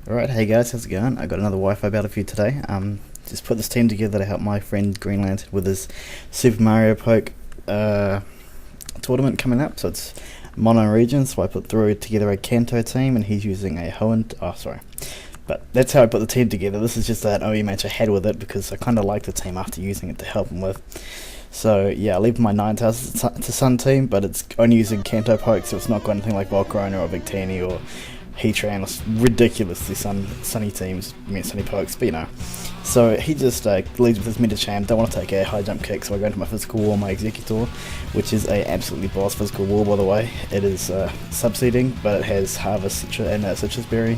Alright, hey guys, how's it going? I got another Wi-Fi battle for you today. Just put this team together to help my friend Green Lantern with his Super Mario Poke tournament coming up. So it's mono region, so I put together a Kanto team, and he's using a Hoenn. Oh, sorry. But that's how I put the team together. This is just an OU match I had with it because I kind of like the team after using it to help him with. So yeah, I leave my Ninetales to Sun team, but it's only using Kanto Poke, so it's not got anything like Volcarona or Victini or Heatran, ridiculously sunny teams, sunny pokes, but you know. So he just leads with his Medicham. Don't want to take a high jump kick, so I go into my physical wall, my Executor, which is a absolutely boss physical wall, by the way. It is subseeding, but it has Harvest and Citrus Berry,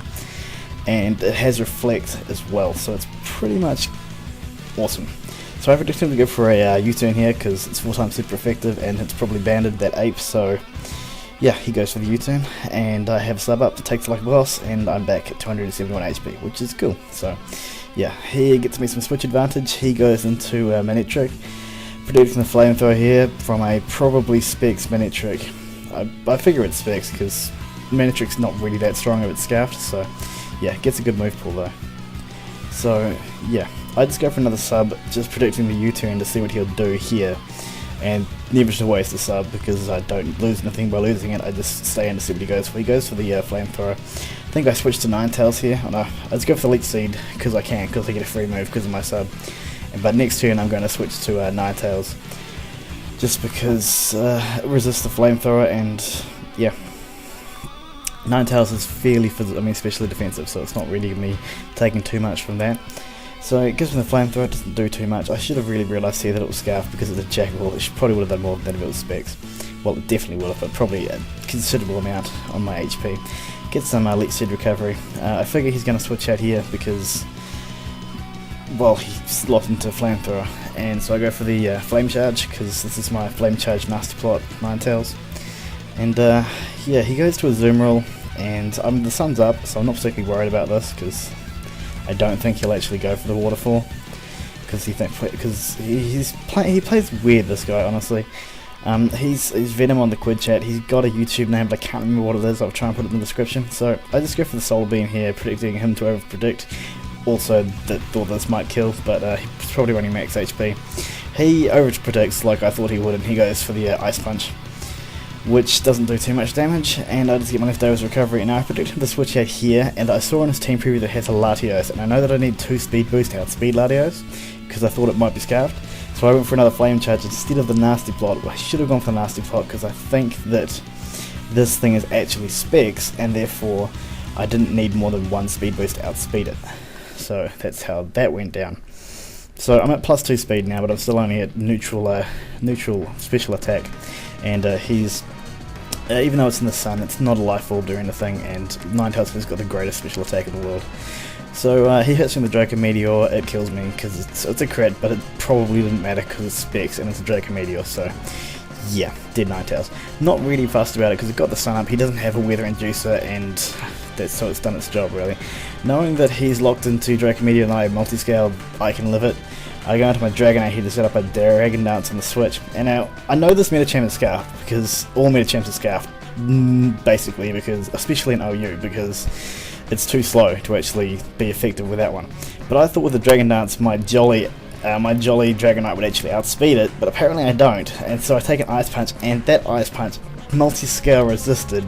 and it has Reflect as well, so it's pretty much awesome. So I predicted him to go for a U-turn here because it's 4 times super effective, and it's probably banded that ape, so yeah, he goes for the U-turn, and I have a sub up to take the like boss, and I'm back at 271 HP, which is cool. So yeah, he gets me some switch advantage. He goes into Manectric, predicting the flamethrower here from a probably Specs Manectric. I figure it's Specs because Manetric's not really that strong if it's scarfed, so yeah, gets a good move pull though. So yeah, I just go for another sub, just predicting the U-turn to see what he'll do here. And never to waste a sub because I don't lose anything by losing it. I just stay in to see what he goes for. He goes for the flamethrower. I think I switched to Ninetales here. Oh no, I just go for the Leech Seed because I can, because I get a free move because of my sub. But next turn I'm going to switch to Ninetales just because it resists the flamethrower, and yeah, Ninetales is fairly, especially defensive, so it's not really me taking too much from that. So it gives me the flamethrower, it doesn't do too much. I should have really realised here that it was Scarf because it's a Jackal. It probably would have done more than if it was Specs. Well, it definitely would have, but probably a considerable amount on my HP. Get some Leech Seed recovery. I figure he's going to switch out here because, well, he's locked into Flamethrower. And so I go for the Flame Charge because this is my Flame Charge Nasty Plot Ninetales. And yeah, he goes to a Zoomerl, and the sun's up, so I'm not particularly worried about this because I don't think he'll actually go for the waterfall because he plays weird, this guy, honestly. He's Venom on the Quid chat. He's got a YouTube name, but I can't remember what it is. I'll try and put it in the description. So I just go for the Solar Beam here, predicting him to over-predict. Also, thought this might kill, but he's probably running max HP. He over-predicts like I thought he would, and he goes for the Ice Punch, which doesn't do too much damage, and I just get my leftovers recovery. Now I predicted the switch out here, and I saw on his team preview that has a Latios, and I know that I need 2 speed boost out speed Latios, because I thought it might be scarfed, so I went for another Flame Charge instead of the Nasty Plot. I should have gone for the Nasty Plot, because I think that this thing is actually Specs, and therefore I didn't need more than 1 speed boost to outspeed it. So that's how that went down. So I'm at +2 speed now, but I'm still only at neutral special attack, and he's even though it's in the sun, it's not a life orb or anything, and Ninetales has got the greatest special attack in the world. So he hits me with the Draco Meteor. It kills me because it's a crit, but it probably didn't matter because it's Specs and it's a Draco Meteor. So yeah, dead Ninetales. Not really fussed about it because it got the sun up. He doesn't have a weather inducer, and so it's done its job really. Knowing that he's locked into Draco Meteor and I have multi-scale, I can live it. I go into my Dragonite here to set up a Dragon Dance on the Switch, and now I know this Medicham is scarfed because all Medichams are scarfed, basically, because especially in OU, because it's too slow to actually be effective with that one. But I thought with the Dragon Dance my jolly Dragonite would actually outspeed it, but apparently I don't, and so I take an Ice Punch, and that Ice Punch, multi-scale resisted,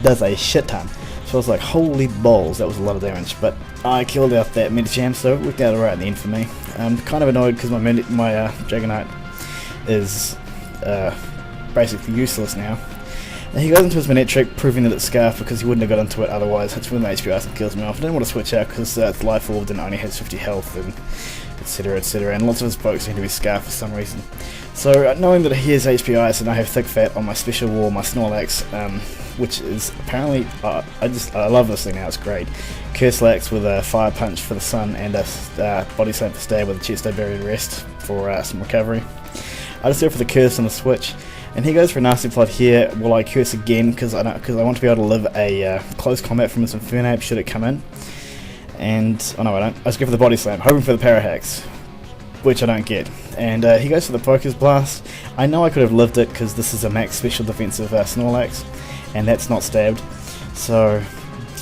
does a shit ton. So I was like, holy balls, that was a lot of damage, but I killed out that Medicham, so it worked out alright in the end for me. I'm kind of annoyed because my Dragonite is basically useless now. And he goes into his Manectric, proving that it's scarfed because he wouldn't have got into it otherwise. It's when the HP ice and kills me off. I didn't want to switch out because it's life orbed and only has 50 health, and etc, etc, and lots of his pokes seem to be scarfed for some reason. So knowing that he has HP ice and I have thick fat on my special wall, my Snorlax, which is apparently, I love this thing now, it's great. Curselax with a Fire Punch for the sun, and a Body Slam for stab with a Chesto Berry Rest for some recovery. I just go for the Curse on the Switch, and he goes for a Nasty Plot here. Will I Curse again because I want to be able to live a close combat from his Infernape should it come in. And, oh no I don't, I just go for the Body Slam, hoping for the Parahax, which I don't get. And he goes for the Focus Blast. I know I could have lived it because this is a max special defensive Snorlax, and that's not stabbed. So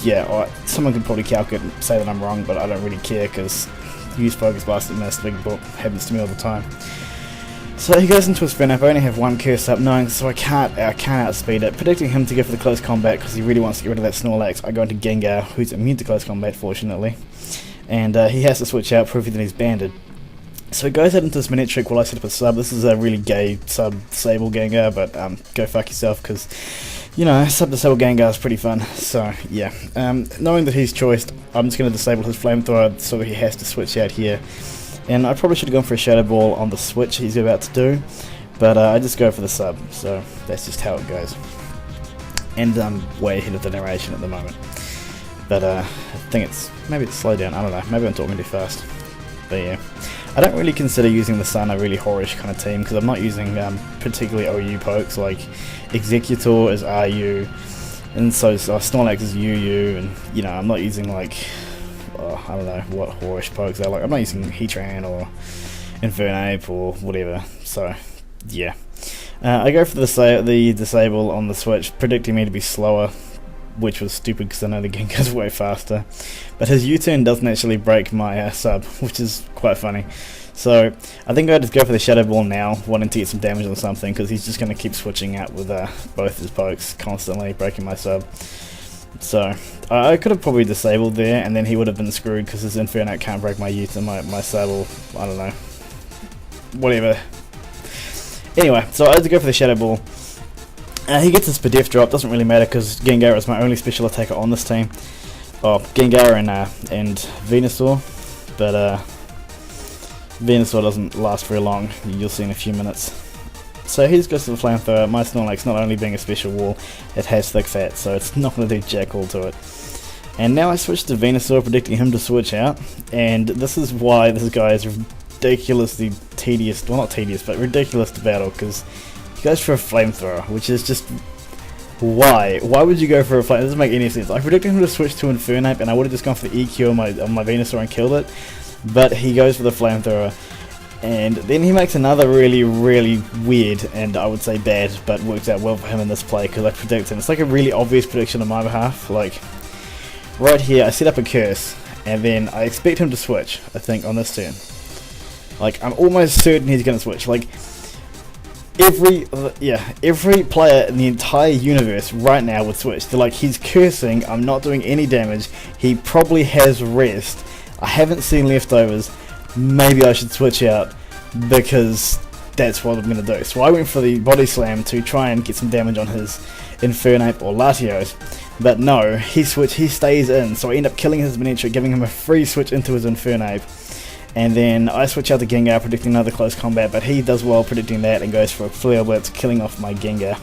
yeah, someone could probably calculate and say that I'm wrong, but I don't really care because use focus blast and miss, big book happens to me all the time. So he goes into his Venom. I only have one curse up, knowing so I can't outspeed it. Predicting him to go for the close combat because he really wants to get rid of that Snorlax. I go into Gengar, who's immune to close combat, fortunately, and he has to switch out, proving that he's banded. So he goes out into this minute trick while I set up a sub. This is a really gay sub disable Gengar, but go fuck yourself because, you know, sub disable Gengar is pretty fun. So yeah, knowing that he's choiced, I'm just going to disable his flamethrower so he has to switch out here. And I probably should have gone for a Shadow Ball on the switch he's about to do, but I just go for the sub, so that's just how it goes. And I'm way ahead of the narration at the moment. But I think maybe it's slowed down, I don't know, maybe I'm talking too fast. But yeah, I don't really consider using the Sun a really whorish kind of team, because I'm not using particularly OU pokes, like Executor is RU, and so Snorlax is UU, and you know, I'm not using like, I don't know what whorish pokes are like. I'm not using Heatran or Infernape or whatever, so yeah. I go for the disable on the switch, predicting me to be slower, which was stupid because I know the Gengar's way faster. But his U-turn doesn't actually break my sub, which is quite funny. So I think I'll just go for the Shadow Ball now, wanting to get some damage on something, because he's just going to keep switching out with both his pokes, constantly breaking my sub. So I could have probably disabled there, and then he would have been screwed because his Inferno can't break my U-turn, my sub, or I don't know, whatever. Anyway, so I had to go for the Shadow Ball. He gets his Spadef drop, doesn't really matter because Gengar is my only special attacker on this team. Oh, Gengar and Venusaur, but Venusaur doesn't last very long, you'll see in a few minutes. So he just goes to the Flamethrower. My Snorlax, not only being a special wall, it has thick fat, so it's not going to do jack all to it. And now I switch to Venusaur, predicting him to switch out, and this is why this guy is ridiculously tedious, well not tedious, but ridiculous to battle, because he goes for a Flamethrower, which is just, why? Why would you go for a Flamethrower? It doesn't make any sense. I predicted him to switch to Infernape, and I would have just gone for the EQ on my Venusaur and killed it, but he goes for the Flamethrower. And then he makes another really weird, and I would say bad, but works out well for him in this play, because I predict him. It's like a really obvious prediction on my behalf. Like, right here, I set up a curse, and then I expect him to switch, I think, on this turn. Like, I'm almost certain he's going to switch. Like, every player in the entire universe right now would switch. They're like, he's cursing, I'm not doing any damage, he probably has rest, I haven't seen leftovers, maybe I should switch out because that's what I'm going to do. So I went for the Body Slam to try and get some damage on his Infernape or Latios, but no, he stays in, so I end up killing his miniature, giving him a free switch into his Infernape, and then I switch out to Gengar, predicting another close combat, but he does well predicting that and goes for a Flare Blitz, killing off my Gengar,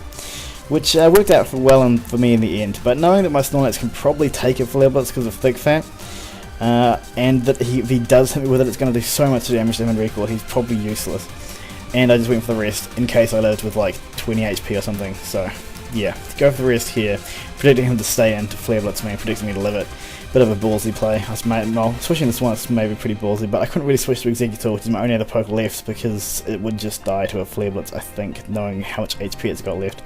which worked out for me in the end. But knowing that my Snorlax can probably take a Flare Blitz because of thick fat, and that if he does hit me with it, it's going to do so much damage to him in recall, he's probably useless. And I just went for the rest in case I lived with like 20 HP or something. So yeah, go for the rest here, predicting him to stay in to Flare Blitz me and predicting me to live it. Bit of a ballsy play. Switching this one is maybe pretty ballsy, but I couldn't really switch to Executor, which is my only other poke left, because it would just die to a Flare Blitz, I think, knowing how much HP it's got left.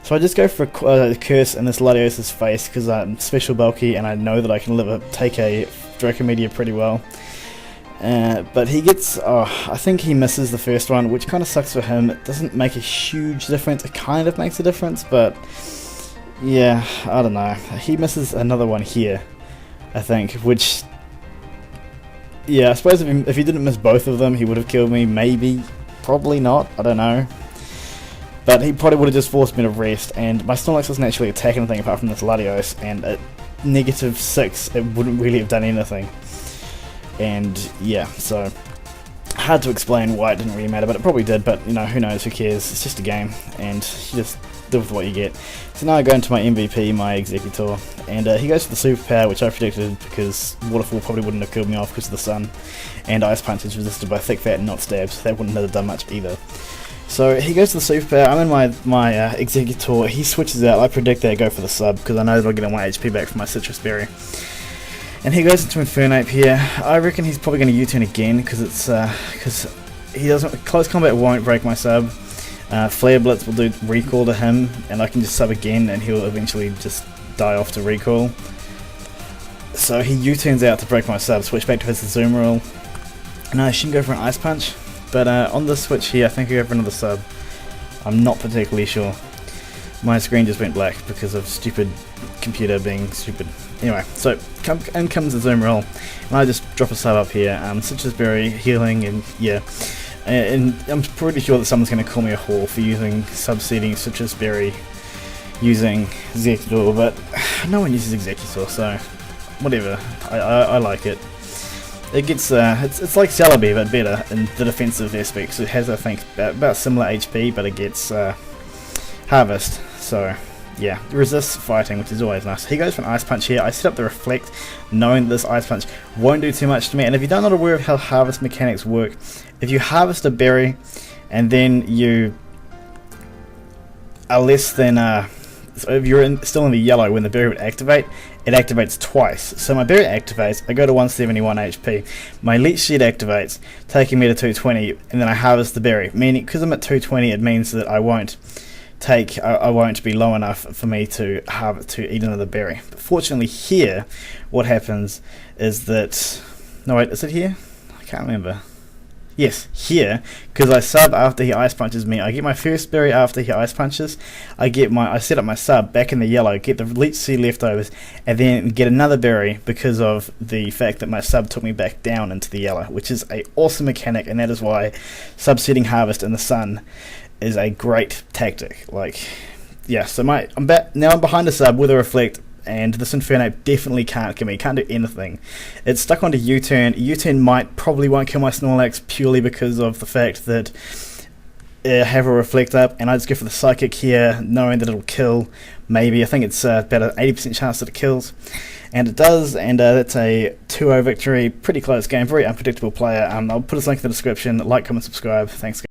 So I just go for a curse in this Latios' face, because I'm special bulky and I know that I can take a Dracomedia pretty well. But he gets, I think he misses the first one, which kind of sucks for him. It doesn't make a huge difference. It kind of makes a difference, but yeah, I don't know. He misses another one here, I think, which, yeah, I suppose if he didn't miss both of them, he would have killed me, maybe, probably not, I don't know. But he probably would have just forced me to rest, and my Snorlax doesn't actually attack anything apart from this Latios, and at -6, it wouldn't really have done anything. And yeah, so hard to explain why it didn't really matter, but it probably did, but you know, who knows, who cares, it's just a game, and you just deal with what you get. So now I go into my MVP, my Executor, and he goes for the Superpower, which I predicted because Waterfall probably wouldn't have killed me off because of the sun, and Ice Punch is resisted by Thick Fat and not stabs, that wouldn't have done much either. So he goes to the Superpower, I'm in my Executor, he switches out, I predict they go for the sub, because I know that I'll get 1 HP back from my Citrus Berry. And he goes into Infernape here. I reckon he's probably going to U-turn again, because he doesn't, close combat won't break my sub. Flare Blitz will do recall to him, and I can just sub again, and he'll eventually just die off to recall. So he U-turns out to break my sub, switch back to his zoom rule, and I shouldn't go for an ice punch, but on the switch here I think I go for another sub. I'm not particularly sure. My screen just went black because of stupid computer being stupid. Anyway, so in comes the zoom roll, and I just drop a sub up here, Citrus Berry, healing, and yeah. And I'm pretty sure that someone's going to call me a whore for using sub-seeding Citrus Berry using Executor, but no one uses Executor, so whatever. I like it. It gets it's like Celebi but better in the defensive aspects. It has, I think, about similar HP, but it gets Harvest. So yeah, resists fighting, which is always nice. He goes for an Ice Punch here. I set up the Reflect, knowing that this Ice Punch won't do too much to me. And if you're not aware of how harvest mechanics work, if you harvest a berry and then you are less than so if you're still in the yellow when the berry would activate, it activates twice. So my berry activates, I go to 171 HP, my Leech Seed activates, taking me to 220, and then I harvest the berry. Meaning, because I'm at 220, it means that I won't be low enough for me to eat another berry. But fortunately here, what happens is that, no wait, is it here? I can't remember. Yes, here, because I sub after he Ice Punches me, I get my first berry after he Ice Punches, I set up my sub back in the yellow, get the Leech Seed leftovers, and then get another berry because of the fact that my sub took me back down into the yellow, which is a awesome mechanic, and that is why sub-setting Harvest in the sun is a great tactic. Like, yeah, so I'm behind a sub with a Reflect, and this Inferno definitely can't kill me, can't do anything. It's stuck onto U-turn. U-turn probably won't kill my Snorlax purely because of the fact that I have a Reflect up, and I just go for the Psychic here, knowing that it'll kill. Maybe, I think it's about an 80% chance that it kills, and it does, and that's a 2-0 victory. Pretty close game, very unpredictable player. I'll put his link in the description. Like, comment, subscribe. Thanks guys.